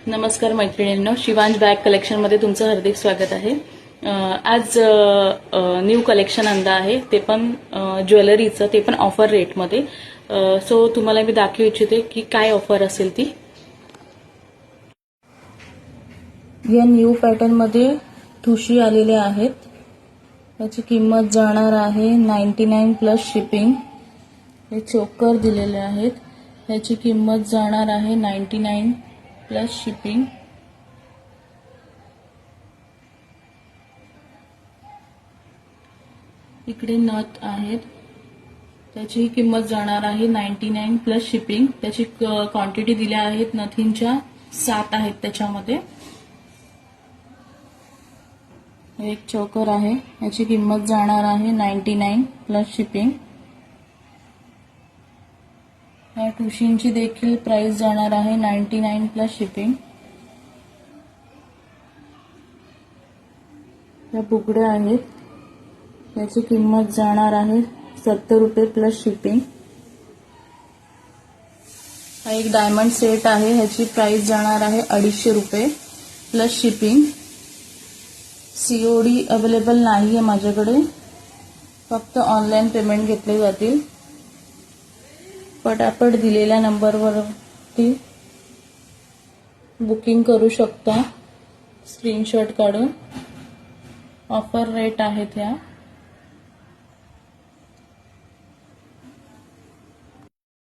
नमस्कार मैत्रिणींनो, शिवांश बॅग कलेक्शनमध्ये तुमचं हार्दिक स्वागत आहे। आज न्यू कलेक्शन आणलं आहे, ते पण ज्वेलरीचं, ते पण ऑफर रेटमध्ये। सो तुम्हाला मी दाखवू इच्छिते की काय ऑफर असेल ती। या न्यू पॅटर्नमध्ये ठुशी आलेले आहेत। त्याची किंमत जाणार आहे 99 प्लस शिपिंग। हे चोकर दिलेले आहेत, त्याची किंमत जाणार आहे 99 प्लस शिपिंग। इकडे नथ आहेत, त्याची किंमत जाणार आहे 99 प्लस शिपिंग। त्याची क्वांटिटी दिल्या आहेत नथींच्या 7 आहेत त्याच्यामध्ये। एक चोकर आहे, याची किंमत जाणार आहे 99 प्लस शिपिंग। या ठुशींची देखील प्राइस जाणार आहे 99 प्लस शिपिंग। या बुगड्या आहेत, याची किंमत जाणार आहे 70 रुपये प्लस शिपिंग। हा एक डायमंड सेट आहे, ह्याची प्राइस जाणार आहे 250 रुपये प्लस शिपिंग। सीओडी अवेलेबल नाही आहे माझ्याकडे, फक्त ऑनलाइन पेमेंट घेतले जातील। पटापट दिलेल्या नंबरवरती बुकिंग करू शकता स्क्रीनशॉट काढून। ऑफर रेट आहेत ह्या।